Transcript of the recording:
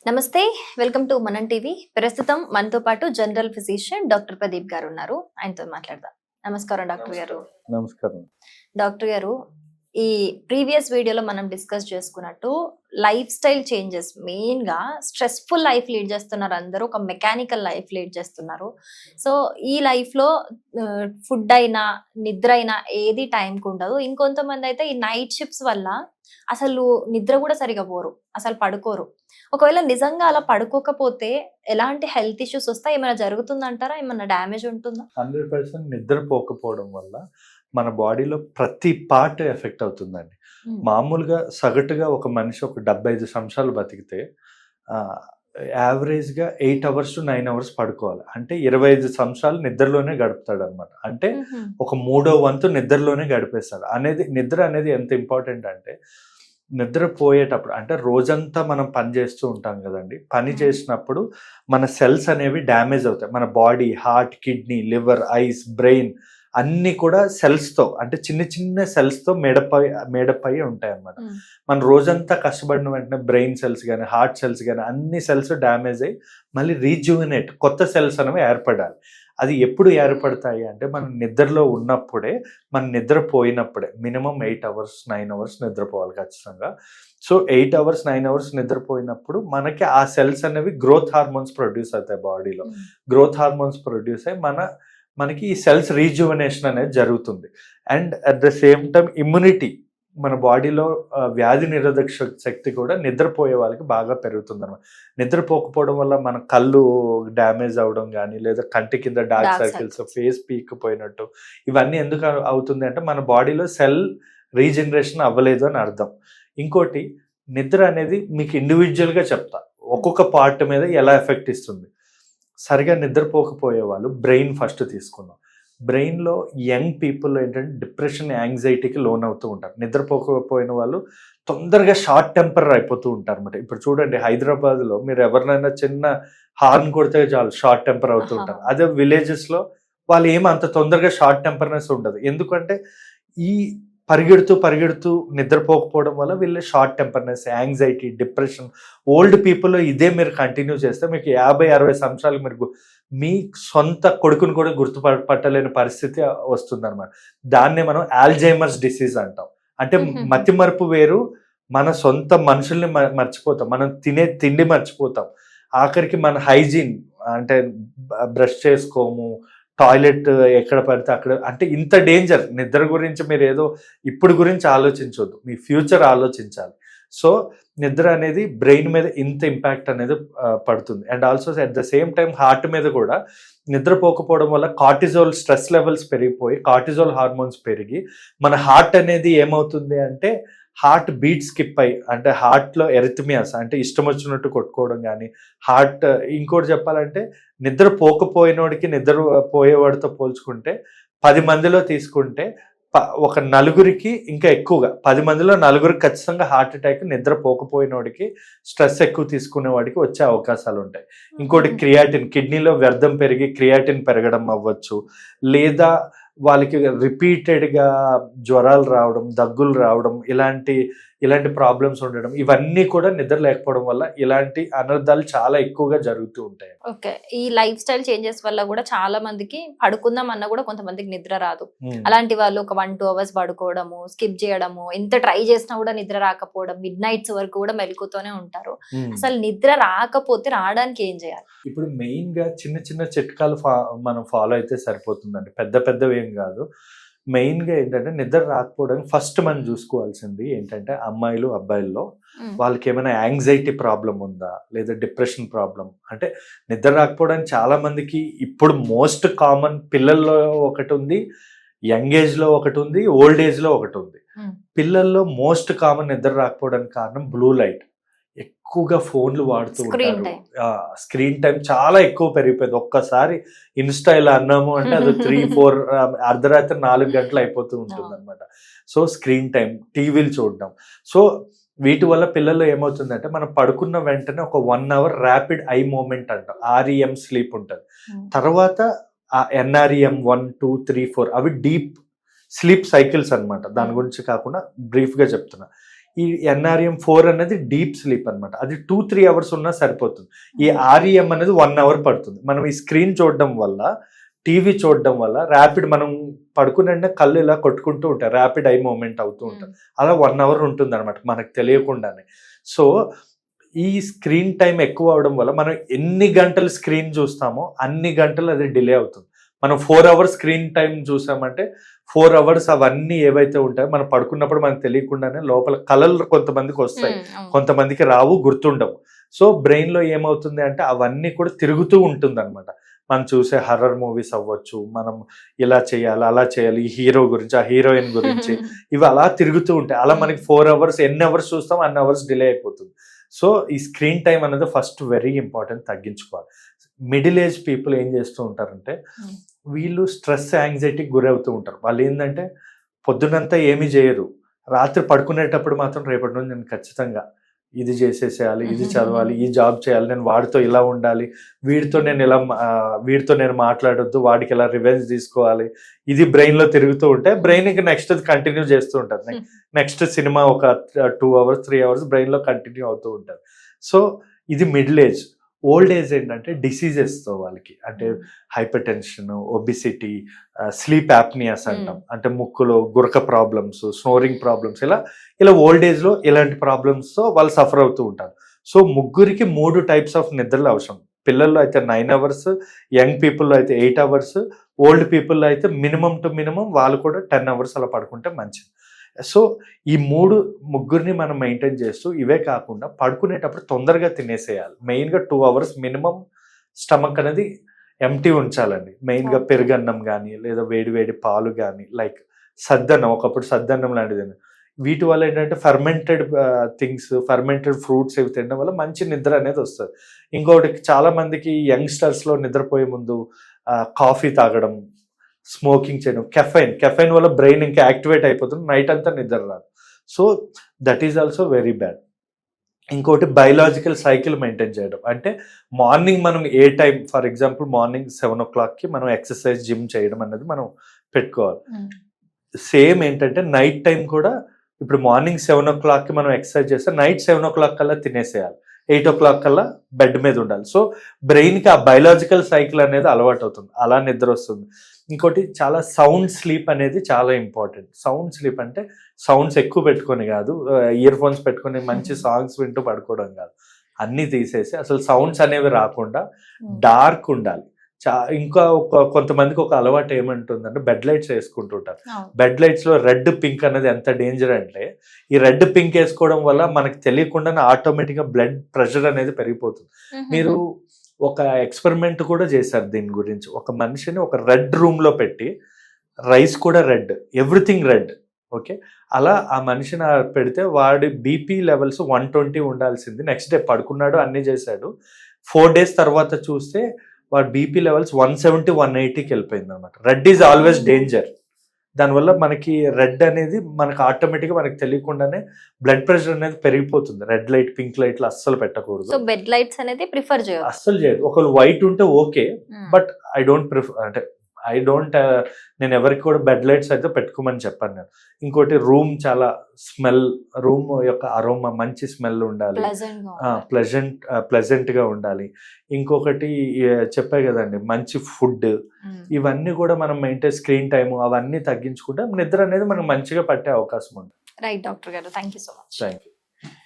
నమస్తే, welcome to మనం TV. ప్రస్తుతం మనతో పాటు జనరల్ ఫిజిషియన్ డాక్టర్ ప్రదీప్ గారు ఉన్నారు. ఆయనతో మాట్లాడదాం. నమస్కారం డాక్టర్ గారు. నమస్కారం. డాక్టర్ గారు, ఈ ప్రీవియస్ వీడియోలో మనం డిస్కస్ చేసుకున్నట్టు లైఫ్ స్టైల్ చేంజెస్, మెయిన్ గా స్ట్రెస్ఫుల్ లైఫ్ లీడ్ చేస్తున్నారు అందరూ, ఒక మెకానికల్ లైఫ్ లీడ్ చేస్తున్నారు. సో ఈ లైఫ్ లో ఫుడ్ అయినా నిద్ర అయినా ఏది టైంకి ఉండదు. ఇంకొంతమంది అయితే ఈ నైట్ షిఫ్ట్స్ వల్ల అసలు నిద్ర కూడా సరిగా పోరు, అసలు పడుకోరు. ఒకవేళ నిజంగా అలా పడుకోకపోతే ఎలాంటి హెల్త్ ఇష్యూస్ వస్తాయి? ఏమైనా జరుగుతుందంటారా? ఏమైనా డ్యామేజ్ ఉంటుందా? 100% నిద్రపోకపోవడం వల్ల మన బాడీలో ప్రతి పార్ట్ ఎఫెక్ట్ అవుతుందండి. మామూలుగా సగటుగా ఒక మనిషి ఒక 75 సంవత్సరాలు బతికితే యావరేజ్గా 8 అవర్స్ టు 9 అవర్స్ పడుకోవాలి. అంటే 25 సంవత్సరాలు నిద్రలోనే గడుపుతాడు అనమాట. అంటే ఒక 3వ వంతు నిద్రలోనే గడిపేస్తాడు. నిద్ర అనేది ఎంత ఇంపార్టెంట్ అంటే, నిద్రపోయేటప్పుడు అంటే రోజంతా మనం పని చేస్తూ ఉంటాం కదండి. పని చేసినప్పుడు మన సెల్స్ అనేవి డ్యామేజ్ అవుతాయి. మన body, heart, kidney, liver, ice, brain అన్నీ కూడా సెల్స్తో, అంటే చిన్న చిన్న సెల్స్తో మేడపై ఉంటాయి అన్నమాట. మన రోజంతా కష్టపడిన వెంటనే బ్రెయిన్ సెల్స్ కానీ, హార్ట్ సెల్స్ కానీ అన్ని సెల్స్ డ్యామేజ్ అయ్యి మళ్ళీ రీజ్యూవినేట్ కొత్త సెల్స్ అనేవి ఏర్పడాలి. అది ఎప్పుడు ఏర్పడతాయి అంటే మనం నిద్రలో ఉన్నప్పుడే, మనం నిద్రపోయినప్పుడే. మినిమం 8 అవర్స్ 9 అవర్స్ నిద్రపోవాలి ఖచ్చితంగా. సో 8 అవర్స్ 9 అవర్స్ నిద్రపోయినప్పుడు మనకి ఆ సెల్స్ అనేవి గ్రోత్ హార్మోన్స్ ప్రొడ్యూస్ అవుతాయి బాడీలో. గ్రోత్ హార్మోన్స్ ప్రొడ్యూస్ అయ్యి మనకి ఈ సెల్స్ రీజ్యువనేషన్ అనేది జరుగుతుంది. And at the same time immunity, మన బాడీలో వ్యాధి నిరోధక శక్తి కూడా నిద్రపోయే వాళ్ళకి బాగా పెరుగుతుంది అనమాట. నిద్రపోకపోవడం వల్ల మన కళ్ళు డ్యామేజ్ అవ్వడం కానీ, లేదా కంటి కింద డార్క్ సర్కిల్స్, ఫేస్ పీక్కుపోయినట్టు, ఇవన్నీ ఎందుకు అవుతుంది అంటే మన బాడీలో సెల్ రీజనరేషన్ అవ్వలేదు అని అర్థం. ఇంకోటి, నిద్ర అనేది మీకు ఇండివిజువల్గా చెప్తా, ఒక్కొక్క పార్ట్ మీద ఎలా ఎఫెక్ట్ ఇస్తుంది. సరిగా నిద్రపోకపోయే వాళ్ళు బ్రెయిన్ ఫస్ట్ తీసుకుందాం. బ్రెయిన్లో యంగ్ పీపుల్లో ఏంటంటే డిప్రెషన్, యాంగ్జైటీకి లోన్ అవుతూ ఉంటారు. నిద్రపోకపోయిన వాళ్ళు తొందరగా షార్ట్ టెంపర్ అయిపోతూ ఉంటారు అనమాట. ఇప్పుడు చూడండి, హైదరాబాద్లో మీరు ఎవరినైనా చిన్న హార్న్ కొడితే చాలు షార్ట్ టెంపర్ అవుతూ ఉంటారు. అదే విలేజెస్లో వాళ్ళు ఏమి అంత తొందరగా షార్ట్ టెంపర్నెస్ ఉండదు. ఎందుకంటే ఈ పరిగెడుతూ నిద్రపోకపోవడం వల్ల వీళ్ళు షార్ట్ టెంపర్నెస్, యాంగ్జైటీ, డిప్రెషన్. ఓల్డ్ పీపుల్లో ఇదే మీరు కంటిన్యూ చేస్తే మీకు 50-60 సంవత్సరాలు మీరు మీ సొంత కొడుకుని కూడా గుర్తుపట్టలేని పరిస్థితి వస్తుందన్నమాట. దాన్నే మనం ఆల్జైమర్స్ డిసీజ్ అంటాం. అంటే మతిమరుపు వేరు, మన సొంత మనుషుల్ని మర్చిపోతాం, మనం తినే తిండి మర్చిపోతాం, ఆఖరికి మన హైజీన్ అంటే బ్రష్ చేసుకోము, టాయిలెట్ ఎక్కడ పడితే అక్కడ. అంటే ఇంత డేంజర్. నిద్ర గురించి మీరు ఏదో ఇప్పుడు గురించి ఆలోచించవద్దు, మీ ఫ్యూచర్ ఆలోచించాలి. సో నిద్ర అనేది బ్రెయిన్ మీద ఇంత ఇంపాక్ట్ అనేది పడుతుంది. And also at the same time heart మీద కూడా నిద్రపోకపోవడం వల్ల కార్టిజోల్ స్ట్రెస్ లెవెల్స్ పెరిగిపోయి, కార్టిజోల్ హార్మోన్స్ పెరిగి మన హార్ట్ అనేది ఏమవుతుంది అంటే హార్ట్ బీట్ స్కిప్ అయ్యి, అంటే హార్ట్లో ఎరిథమియాస్, అంటే ఇష్టం వచ్చినట్టు కొట్టుకోవడం కానీ, హార్ట్. ఇంకోటి చెప్పాలంటే, నిద్రపోకపోయినోడికి నిద్రపోయేవాడితో పోల్చుకుంటే 10 మందిలో తీసుకుంటే ఒక నలుగురికి, ఇంకా ఎక్కువగా 10 మందిలో 4గురికి ఖచ్చితంగా హార్ట్ అటాక్ నిద్రపోకపోయినోడికి, స్ట్రెస్ ఎక్కువ తీసుకునేవాడికి వచ్చే అవకాశాలు ఉంటాయి. ఇంకోటి క్రియాటిన్, కిడ్నీలో వ్యర్థం పెరిగి క్రియాటిన్ పెరగడం అవ్వచ్చు, లేదా వాళ్ళకి రిపీటెడ్గా జ్వరాలు రావడం, దగ్గులు రావడం, ఇలాంటి ప్రాబ్లమ్స్ ఉండడం, ఇవన్నీ కూడా నిద్ర లేకపోవడం వల్ల ఇలాంటి అనర్థాలు చాలా ఎక్కువగా జరుగుతూ ఉంటాయి. ఓకే, ఈ లైఫ్ స్టైల్ చేంజెస్ వల్ల కూడా చాలా మందికి పడుకుందాం అన్న కూడా కొంతమందికి నిద్ర రాదు. అలాంటి వాళ్ళు ఒక 1-2 అవర్స్ పడుకోవడము, స్కిప్ చేయడము, ఎంత ట్రై చేసినా కూడా నిద్ర రాకపోవడం, మిడ్ నైట్స్ వరకు కూడా మెలుకుతూనే ఉంటారు. అసలు నిద్ర రాకపోతే రావడానికి ఏం చేయాలి? ఇప్పుడు మెయిన్ గా చిన్న చిన్న చిట్కాలు మనం ఫాలో అయితే సరిపోతుందండి. పెద్దవి ఏం కాదు. మెయిన్ గా ఏంటంటే, నిద్ర రాకపోవడానికి ఫస్ట్ మనం చూసుకోవాల్సింది ఏంటంటే, అమ్మాయిలు అబ్బాయిల్లో వాళ్ళకి ఏమైనా యాంగ్జైటీ ప్రాబ్లం ఉందా, లేదా డిప్రెషన్ ప్రాబ్లం. అంటే నిద్ర రాకపోవడానికి చాలా మందికి ఇప్పుడు మోస్ట్ కామన్, పిల్లల్లో ఒకటి ఉంది, యంగ్ ఏజ్ లో ఒకటి ఉంది, ఓల్డ్ ఏజ్ లో ఒకటి ఉంది. పిల్లల్లో మోస్ట్ కామన్ నిద్ర రాకపోవడానికి కారణం బ్లూ లైట్. ఎక్కువగా ఫోన్లు వాడుతూ ఉంటారు. స్క్రీన్ టైం చాలా ఎక్కువ పెరిగిపోయింది. ఒక్కసారి ఇన్స్టా ఇలా అన్నాము అంటే అది 3-4 అర్ధరాత్రి 4 గంటలు అయిపోతూ ఉంటుంది అనమాట. సో స్క్రీన్ టైం, టీవీలు చూడడం. సో వీటి వల్ల పిల్లల్లో ఏమవుతుందంటే, మనం పడుకున్న వెంటనే ఒక 1 అవర్ ర్యాపిడ్ ఐ మూమెంట్ అంటాం, REM స్లీప్ ఉంటుంది. తర్వాత ఆ NREM 1, 2, 3, 4 అవి డీప్ స్లీప్ సైకిల్స్ అనమాట. దాని గురించి కాకుండా బ్రీఫ్గా చెప్తున్నా. ఈ NREM4 అనేది డీప్ స్లీప్ అన్నమాట. అది 2-3 అవర్స్ ఉన్నా సరిపోతుంది. ఈ REM అనేది 1 అవర్ పడుతుంది. మనం ఈ స్క్రీన్ చూడడం వల్ల, టీవీ చూడడం వల్ల ర్యాపిడ్, మనం పడుకునే కళ్ళు ఇలా కొట్టుకుంటూ ఉంటాయి, ర్యాపిడ్ ఐ మూవ్మెంట్ అవుతూ ఉంటాయి. అలా 1 అవర్ ఉంటుంది అనమాట మనకు తెలియకుండానే. సో ఈ స్క్రీన్ టైం ఎక్కువ అవడం వల్ల మనం ఎన్ని గంటలు స్క్రీన్ చూస్తామో అన్ని గంటలు అది డిలే అవుతుంది. మనం 4 అవర్స్ స్క్రీన్ టైం చూసామంటే 4 అవర్స్ అవన్నీ ఏవైతే ఉంటాయో మనం పడుకున్నప్పుడు మనకు తెలియకుండానే లోపల కలలు కొంతమందికి వస్తాయి, కొంతమందికి రావు, గుర్తుండవు. సో బ్రెయిన్ లో ఏమవుతుంది అంటే అవన్నీ కూడా తిరుగుతూ ఉంటుంది అనమాట. మనం చూసే హర్రర్ మూవీస్ అవ్వచ్చు, మనం ఇలా చేయాలి అలా చేయాలి, ఈ హీరో గురించి, ఆ హీరోయిన్ గురించి, ఇవి అలా తిరుగుతూ ఉంటాయి. అలా మనకి 4 అవర్స్ ఎన్ని అవర్స్ చూస్తాం అన్ని అవర్స్ డిలే అయిపోతుంది. సో ఈ స్క్రీన్ టైం అనేది ఫస్ట్ వెరీ ఇంపార్టెంట్, తగ్గించుకోవాలి. మిడిల్ ఏజ్ పీపుల్ ఏం చేస్తూ ఉంటారంటే వీళ్ళు స్ట్రెస్ యాంగ్జైటీకి గురవుతూ ఉంటారు. వాళ్ళు ఏంటంటే పొద్దునంతా ఏమీ చేయరు, రాత్రి పడుకునేటప్పుడు మాత్రం రేపటి నుంచి నేను ఖచ్చితంగా ఇది చేసేసేయాలి, ఇది చదవాలి, ఈ జాబ్ చేయాలి, నేను వాడితో ఇలా ఉండాలి, వీడితో నేను మాట్లాడొద్దు, వాడికి ఇలా రివెంజ్ తీసుకోవాలి, ఇది బ్రెయిన్ లో తిరుగుతూ ఉంటే బ్రెయిన్ ఇంకా నెక్స్ట్ కంటిన్యూ చేస్తూ ఉంటుంది. నెక్స్ట్ సినిమా ఒక 2 అవర్స్ 3 అవర్స్ బ్రెయిన్ లో కంటిన్యూ అవుతూ ఉంటుంది. సో ఇది మిడిల్ ఏజ్. ఓల్డ్ ఏజ్ ఏంటంటే డిసీజెస్తో వాళ్ళకి, అంటే హైపర్ టెన్షన్, ఒబిసిటీ, స్లీప్ యాప్నియాస్ అంటాం, అంటే ముక్కులో గురక ప్రాబ్లమ్స్, స్నోరింగ్ ప్రాబ్లమ్స్, ఇలా ఓల్డ్ ఏజ్ లో ఇలాంటి ప్రాబ్లమ్స్ తో వాళ్ళు సఫర్ అవుతూ ఉంటారు. సో ముగ్గురికి 3 టైప్స్ ఆఫ్ నిద్రలు అవసరం. పిల్లల్లో అయితే 9 అవర్స్, యంగ్ పీపుల్లో అయితే 8 అవర్స్, ఓల్డ్ పీపుల్లో అయితే మినిమం టు మినిమం వాళ్ళు కూడా 10 అవర్స్ అలా పడుకుంటే మంచిది. సో ఈ ముగ్గురిని మనం మెయింటైన్ చేస్తూ, ఇవే కాకుండా పడుకునేటప్పుడు తొందరగా తినేసేయాలి. మెయిన్గా 2 అవర్స్ మినిమం స్టమక్ అనేది ఎంటీ ఉంచాలండి. మెయిన్గా పెరుగన్నం కానీ, లేదా వేడి వేడి పాలు కానీ, లైక్ సద్దన్నం, ఒకప్పుడు సద్దన్నం లాంటిది. వీటి వల్ల ఏంటంటే ఫర్మెంటెడ్ థింగ్స్, ఫర్మెంటెడ్ ఫ్రూట్స్ ఇవి తినడం వల్ల మంచి నిద్ర అనేది వస్తుంది. ఇంకొకటి, చాలా మందికి యంగ్స్టర్స్లో నిద్రపోయే ముందు కాఫీ తాగడం, స్మోకింగ్ చేయడం, కెఫైన్ వల్ల బ్రెయిన్ ఇంకా యాక్టివేట్ అయిపోతుంది, నైట్ అంతా నిద్ర రాదు. So that is also very bad. ఇంకోటి బయలాజికల్ సైకిల్ మెయింటైన్ చేయడం, అంటే మార్నింగ్ మనం ఏ టైం, ఫర్ ఎగ్జాంపుల్ మార్నింగ్ 7 o'clockకి మనం ఎక్సర్సైజ్, జిమ్ చేయడం అనేది మనం పెట్టుకోవాలి. సేమ్ ఏంటంటే నైట్ టైం కూడా, ఇప్పుడు మార్నింగ్ 7 o'clockకి మనం ఎక్సర్సైజ్ చేస్తే నైట్ 7 o'clock కల్లా తినేసేయాలి, 8 o'clock కల్లా బెడ్ మీద ఉండాలి. సో బ్రెయిన్కి ఆ బయలాజికల్ సైకిల్ అనేది అలవాటు అవుతుంది, అలా నిద్ర వస్తుంది. ఇంకోటి, చాలా సౌండ్ స్లీప్ అనేది చాలా ఇంపార్టెంట్. సౌండ్ స్లీప్ అంటే సౌండ్స్ ఎక్కువ పెట్టుకొని కాదు, ఇయర్ ఫోన్స్ పెట్టుకొని మంచి సాంగ్స్ వింటూ పడుకోవడం కాదు, అన్నీ తీసేసి అసలు సౌండ్స్ అనేవి రాకుండా డార్క్ ఉండాలి. ఇంకా కొంతమందికి ఒక అలవాటు ఏమంటుందంటే బెడ్ లైట్స్ వేసుకుంటుంటారు. బెడ్ లైట్స్ లో రెడ్ పింక్ అనేది ఎంత డేంజర్ అంటే, ఈ రెడ్ పింక్ వేసుకోవడం వల్ల మనకు తెలియకుండానే ఆటోమేటిక్ గా బ్లడ్ ప్రెషర్ అనేది పెరిగిపోతుంది. మీరు ఒక ఎక్స్పెరిమెంట్ కూడా చేశారు దీని గురించి. ఒక మనిషిని ఒక రెడ్ రూమ్ లో పెట్టి, రైస్ కూడా రెడ్, ఎవ్రీథింగ్ రెడ్, ఓకే, అలా ఆ మనిషిని పెడితే వాడి బీపీ లెవెల్స్ 120 ఉండాల్సింది. నెక్స్ట్ డే పడుకున్నాడు, అన్ని చేశాడు. 4 days తర్వాత చూస్తే వాడి బీపీ లెవెల్స్ 170, 180కి వెళ్ళిపోయింది అనమాట. Red is always danger. దానివల్ల మనకి రెడ్ అనేది మనకు ఆటోమేటిక్గా మనకు తెలియకుండానే బ్లడ్ ప్రెషర్ అనేది పెరిగిపోతుంది. రెడ్ లైట్, పింక్ లైట్లు అస్సలు పెట్టకూడదు. సో బెడ్ లైట్స్ అనేది ప్రిఫర్ చేయదు, అస్సలు చేయదు. ఒకవేళ వైట్ ఉంటే okay, but I don't prefer, అంటే నేను ఎవరికి కూడా బెడ్ లైట్స్ అయితే పెట్టుకోమని చెప్పాను నేను. ఇంకోటి, రూమ్ చాలా స్మెల్, రూమ్ యొక్క అరోమా మంచి స్మెల్ ఉండాలి, ప్లెజెంట్ గా ఉండాలి. ఇంకొకటి చెప్పే కదండి, మంచి ఫుడ్, ఇవన్నీ కూడా మనం మెయింటైన్, స్క్రీన్ టైమ్ అవన్నీ తగ్గించుకుంటే నిద్ర అనేది మనకు మంచిగా పట్టే అవకాశం ఉంది. రైట్ డాక్టర్ గారు, thank you so much. Thank you.